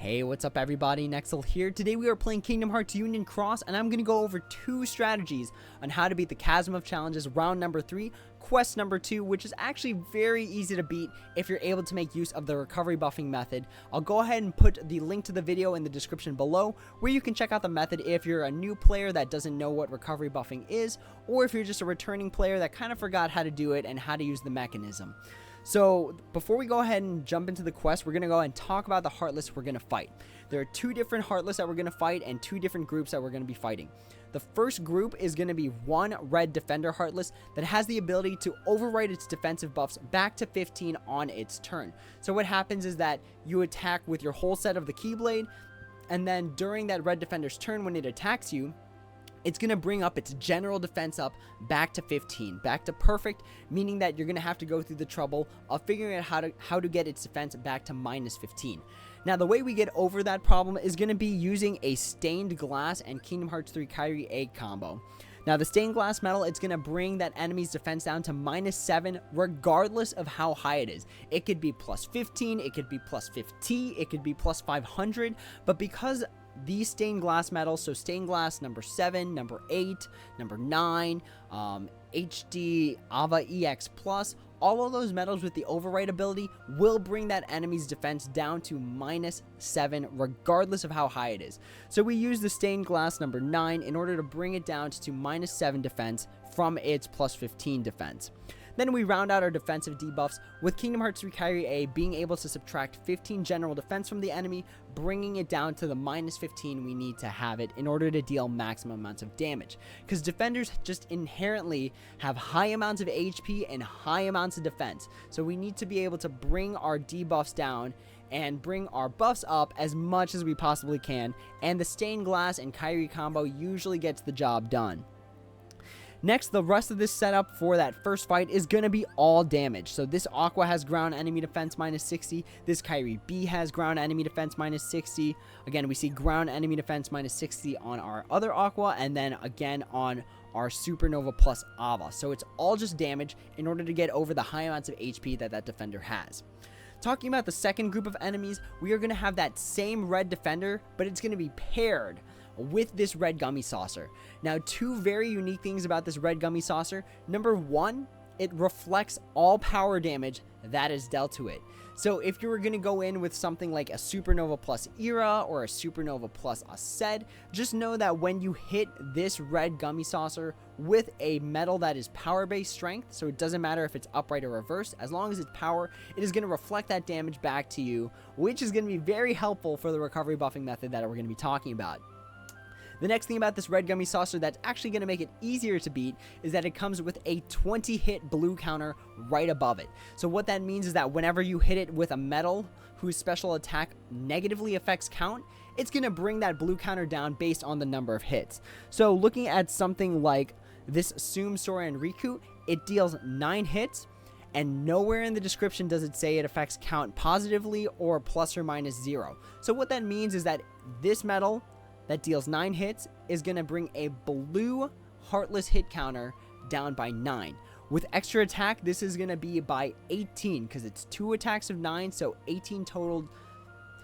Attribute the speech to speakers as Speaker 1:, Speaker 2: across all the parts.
Speaker 1: Hey, what's up everybody, Nexel here. Today we are playing Kingdom Hearts Union Cross, and I'm going to go over 2 strategies on how to beat the Chasm of Challenges round number 3, quest number 2, which is actually very easy to beat if you're able to make use of the recovery buffing method. I'll go ahead and put the link to the video in the description below, where you can check out the method if you're a new player that doesn't know what recovery buffing is, or if you're just a returning player that kind of forgot how to do it and how to use the mechanism. So before we go ahead and jump into the quest, we're going to go ahead and talk about the Heartless we're going to fight. There are 2 different Heartless that we're going to fight and 2 different groups that we're going to be fighting. The first group is going to be one Red Defender Heartless that has the ability to overwrite its defensive buffs back to 15 on its turn. So what happens is that you attack with your whole set of the Keyblade, and then during that Red Defender's turn when it attacks you, it's going to bring up its general defense up back to 15, back to perfect, meaning that you're going to have to go through the trouble of figuring out how to get its defense back to minus 15. Now, the way we get over that problem is going to be using a Stained Glass and Kingdom Hearts 3 Kyrie Egg combo. Now, the Stained Glass Metal, it's going to bring that enemy's defense down to minus 7, regardless of how high it is. It could be plus 15, it could be plus 50, it could be plus 500, but because these stained glass metals, so stained glass number 7, number 8, number 9, HD, Ava EX Plus, all of those metals with the overwrite ability will bring that enemy's defense down to minus 7 regardless of how high it is. So we use the stained glass number 9 in order to bring it down to minus 7 defense from its plus 15 defense. Then we round out our defensive debuffs with Kingdom Hearts 3 Kyrie A being able to subtract 15 general defense from the enemy, bringing it down to the minus 15 we need to have it in order to deal maximum amounts of damage. Because defenders just inherently have high amounts of HP and high amounts of defense. So we need to be able to bring our debuffs down and bring our buffs up as much as we possibly can. And the Stained Glass and Kyrie combo usually gets the job done. Next, the rest of this setup for that first fight is going to be all damage. So this Aqua has ground enemy defense minus 60. This Kyrie B has ground enemy defense minus 60. Again, we see ground enemy defense minus 60 on our other Aqua, and then again on our Supernova plus Ava. So it's all just damage in order to get over the high amounts of HP that defender has. Talking about the second group of enemies, we are going to have that same Red Defender, but it's going to be paired with this Red Gummy Saucer. Now, 2 very unique things about this Red Gummy Saucer. Number 1, it reflects all power damage that is dealt to it. So if you were going to go in with something like a Supernova plus Era or a Supernova plus Aced, just know that when you hit this Red Gummy Saucer with a metal that is power-based strength, so it doesn't matter if it's upright or reversed, as long as it's power, it is going to reflect that damage back to you, which is going to be very helpful for the recovery buffing method that we're going to be talking about. The next thing about this Red Gummy Saucer that's actually going to make it easier to beat is that it comes with a 20-hit blue counter right above it. So what that means is that whenever you hit it with a metal whose special attack negatively affects count, it's going to bring that blue counter down based on the number of hits. So looking at something like this Assume, Sora, and Riku, it deals 9 hits, and nowhere in the description does it say it affects count positively or plus or minus 0. So what that means is that this metal that deals 9 hits is going to bring a blue Heartless hit counter down by 9. With extra attack, this is going to be by 18 because it's 2 attacks of 9, so 18 total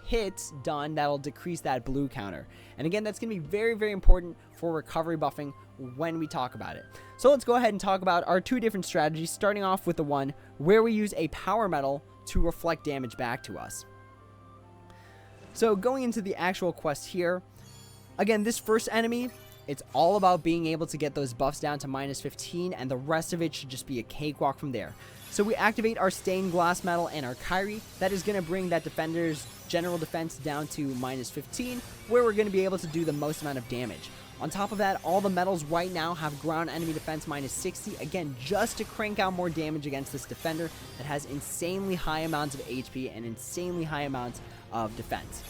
Speaker 1: hits done that'll decrease that blue counter. And again, that's going to be very, very important for recovery buffing when we talk about it. So let's go ahead and talk about our 2 different strategies, starting off with the one where we use a power metal to reflect damage back to us. So going into the actual quest here, again, this first enemy, it's all about being able to get those buffs down to minus 15, and the rest of it should just be a cakewalk from there. So we activate our Stained Glass Metal and our Kyrie. That is going to bring that defender's general defense down to minus 15, where we're going to be able to do the most amount of damage. On top of that, all the metals right now have ground enemy defense minus 60, again, just to crank out more damage against this defender that has insanely high amounts of HP and insanely high amounts of defense.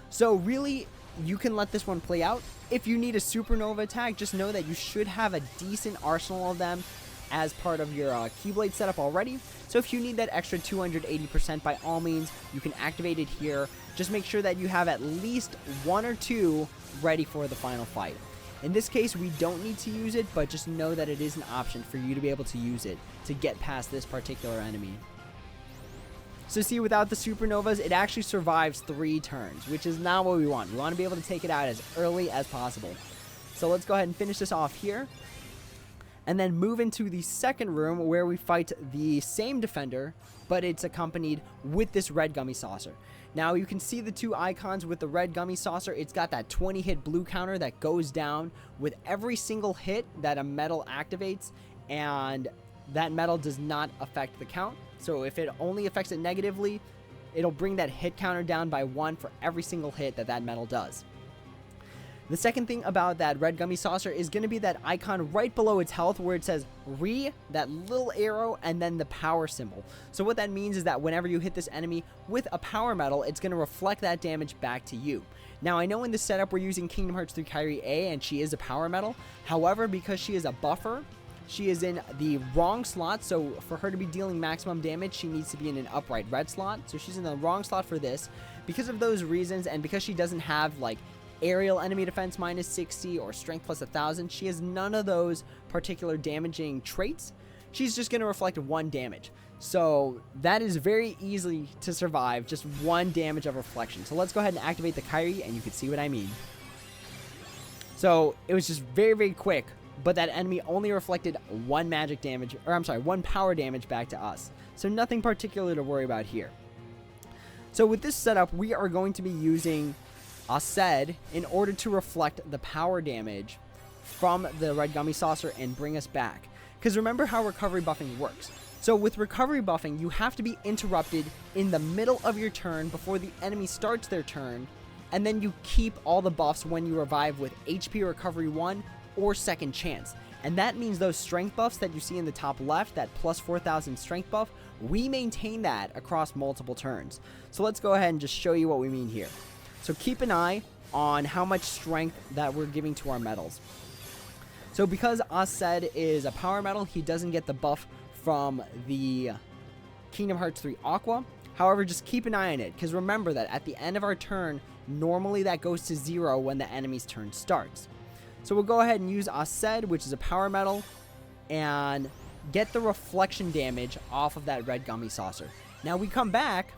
Speaker 1: So really, you can let this one play out. If you need a Supernova attack, just know that you should have a decent arsenal of them as part of your Keyblade setup already. So if you need that extra 280%, by all means, you can activate it here. Just make sure that you have at least 1 or 2 ready for the final fight. In this case, we don't need to use it, but just know that it is an option for you to be able to use it to get past this particular enemy. So see, without the supernovas, it actually survives 3 turns, which is not what we want. We want to be able to take it out as early as possible. So let's go ahead and finish this off here. And then move into the second room where we fight the same defender, but it's accompanied with this red Gummy Saucer. Now you can see the 2 icons with the red Gummy Saucer. It's got that 20 hit blue counter that goes down with every single hit that a medal activates, and that medal does not affect the count. So if it only affects it negatively, it'll bring that hit counter down by 1 for every single hit that medal does. The second thing about that red Gummy Saucer is going to be that icon right below its health where it says re, that little arrow, and then the power symbol. So what that means is that whenever you hit this enemy with a power medal, it's going to reflect that damage back to you. Now I know in this setup we're using Kingdom Hearts 3 Kairi A and she is a power medal. However, because she is a buffer, she is in the wrong slot, so for her to be dealing maximum damage, she needs to be in an upright red slot. So she's in the wrong slot for this. Because of those reasons, and because she doesn't have like aerial enemy defense minus 60 or strength plus 1000, she has none of those particular damaging traits. She's just going to reflect 1 damage. So that is very easy to survive, just 1 damage of reflection. So let's go ahead and activate the Kairi and you can see what I mean. So it was just very, very quick, but that enemy only reflected 1 magic damage, or I'm sorry, 1 power damage back to us. So nothing particular to worry about here. So with this setup, we are going to be using Aced in order to reflect the power damage from the red Gummy Saucer and bring us back. Because remember how recovery buffing works. So with recovery buffing, you have to be interrupted in the middle of your turn before the enemy starts their turn, and then you keep all the buffs when you revive with HP recovery 1 or second chance. And that means those strength buffs that you see in the top left, that plus 4000 strength buff, we maintain that across multiple turns. So let's go ahead and just show you what we mean here. So keep an eye on how much strength that we're giving to our medals. So because Aced is a power medal, he doesn't get the buff from the Kingdom Hearts 3 Aqua. However, just keep an eye on it, because remember that at the end of our turn, normally that goes to 0 when the enemy's turn starts. So we'll go ahead and use Aced, which is a power medal, and get the reflection damage off of that red Gummy Saucer. Now we come back,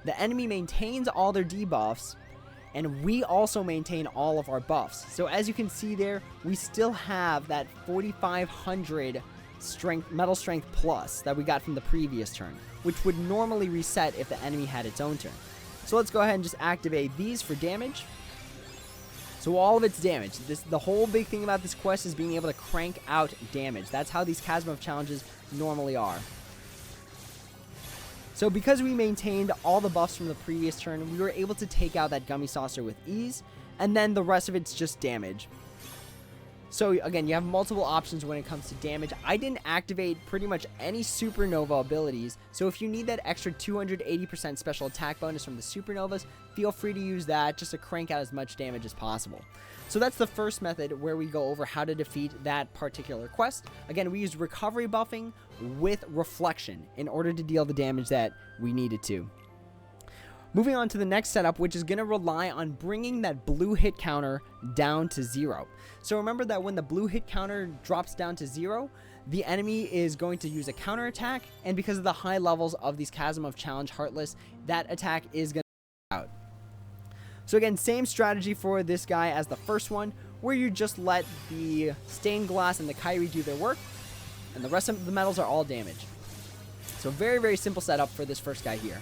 Speaker 1: the enemy maintains all their debuffs, and we also maintain all of our buffs. So as you can see there, we still have that 4500 strength, metal strength plus that we got from the previous turn, which would normally reset if the enemy had its own turn. So let's go ahead and just activate these for damage. So all of its damage. The whole big thing about this quest is being able to crank out damage. That's how these Chasm of Challenges normally are. So because we maintained all the buffs from the previous turn, we were able to take out that Gummy Saucer with ease, and then the rest of it's just damage. So again, you have multiple options when it comes to damage. I didn't activate pretty much any supernova abilities, so if you need that extra 280% special attack bonus from the supernovas, feel free to use that just to crank out as much damage as possible. So that's the first method where we go over how to defeat that particular quest. Again, we used recovery buffing with reflection in order to deal the damage that we needed to. Moving on to the next setup, which is going to rely on bringing that blue hit counter down to 0. So remember that when the blue hit counter drops down to 0, the enemy is going to use a counter attack, and because of the high levels of these Chasm of Challenge Heartless, that attack is going to out. So again, same strategy for this guy as the first one, where you just let the stained glass and the Kairi do their work, and the rest of the medals are all damage. So very, very simple setup for this first guy here.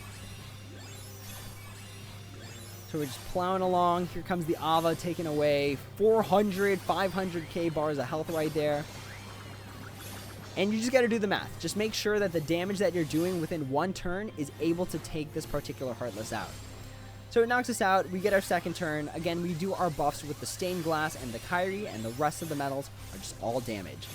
Speaker 1: So we're just plowing along. Here comes the Ava taking away 400, 500k bars of health right there. And you just got to do the math. Just make sure that the damage that you're doing within one turn is able to take this particular Heartless out. So it knocks us out. We get our second turn. Again, we do our buffs with the stained glass and the Kairi, and the rest of the medals are just all damage.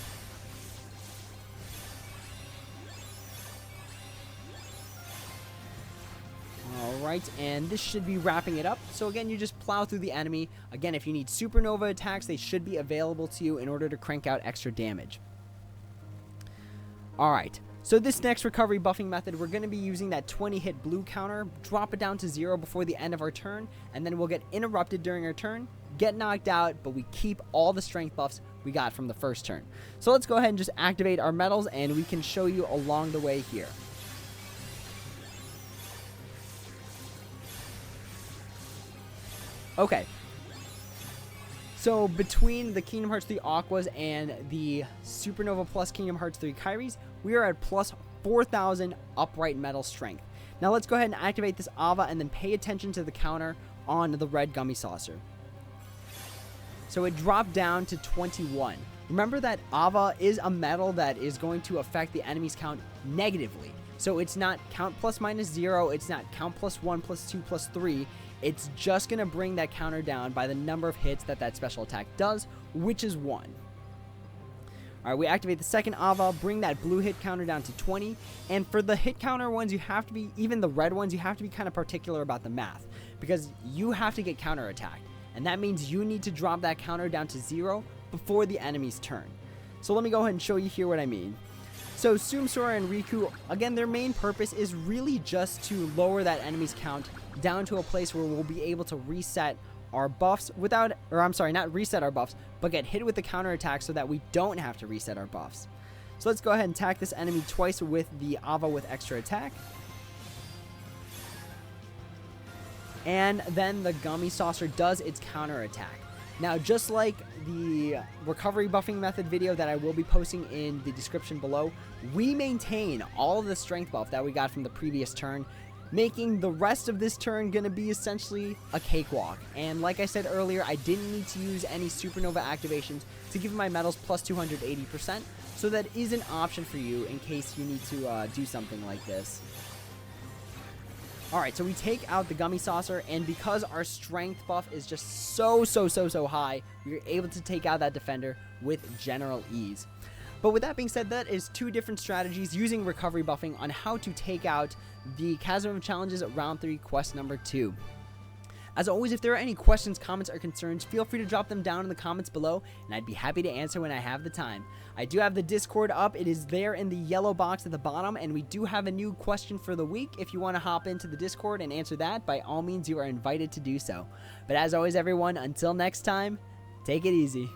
Speaker 1: Alright, and this should be wrapping it up. So again, you just plow through the enemy. Again, if you need supernova attacks, they should be available to you in order to crank out extra damage. Alright, so this next recovery buffing method, we're going to be using that 20 hit blue counter, drop it down to 0 before the end of our turn, and then we'll get interrupted during our turn, get knocked out, but we keep all the strength buffs we got from the first turn. So let's go ahead and just activate our medals, and we can show you along the way here. Okay. So between the Kingdom Hearts 3 Aquas and the Supernova Plus Kingdom Hearts 3 Kairis, we are at plus 4,000 upright metal strength. Now let's go ahead and activate this Ava and then pay attention to the counter on the red Gummy Saucer. So it dropped down to 21. Remember that Ava is a metal that is going to affect the enemy's count negatively. So it's not count plus minus 0, it's not count plus 1, plus 2, plus 3. It's just going to bring that counter down by the number of hits that special attack does, which is 1. Alright, we activate the second Ava, bring that blue hit counter down to 20. And for the hit counter ones, you have to be, even the red ones, you have to be kind of particular about the math. Because you have to get counter attacked. And that means you need to drop that counter down to 0 before the enemy's turn. So let me go ahead and show you here what I mean. So Tsum, Sora, and Riku, again, their main purpose is really just to lower that enemy's count down to a place where we'll be able to reset our buffs without, or I'm sorry, not reset our buffs, but get hit with the counter attack so that we don't have to reset our buffs. So let's go ahead and attack this enemy twice with the Ava with extra attack. And then the Gummy Saucer does its counter attack. Now, just like the recovery buffing method video that I will be posting in the description below, we maintain all of the strength buff that we got from the previous turn, making the rest of this turn going to be essentially a cakewalk. And like I said earlier, I didn't need to use any Supernova activations to give my medals plus 280%, so that is an option for you in case you need to do something like this. Alright, so we take out the Gummy Saucer, and because our strength buff is just so high, we are able to take out that defender with general ease. But with that being said, that is 2 different strategies using recovery buffing on how to take out the Chasm of Challenges Round 3 Quest number 2. As always, if there are any questions, comments, or concerns, feel free to drop them down in the comments below, and I'd be happy to answer when I have the time. I do have the Discord up. It is there in the yellow box at the bottom, and we do have a new question for the week. If you want to hop into the Discord and answer that, by all means, you are invited to do so. But as always, everyone, until next time, take it easy.